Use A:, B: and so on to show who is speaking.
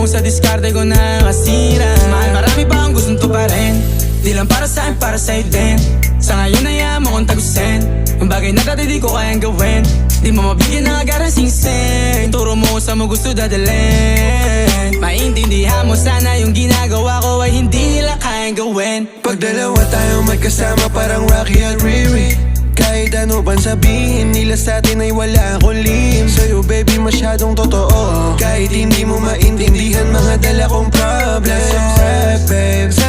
A: mo sa diskarte ko na kasira. Mahal, marami pa ang gustong tuparin. Di lang para sa'kin, para sa'yo din. Sa ngayon ayaw mo kong tagusin yung bagay na dati di ko kayang gawin. Di mo mabigyan ng agarang singsing. Turo mo sa mo gusto dadalhin. Maintindihan mo sana yung ginagawa ko ay hindi nila kayang gawin.
B: Pag dalawa tayo magkasama parang Rocky at Riri. Kahit ano bang sabihin nila sa'tin ay wala akong lihim. Sa'yo baby masyadong totoo. Kahit hindi mo maintindihan mga dala kong problems. Let's rap babe.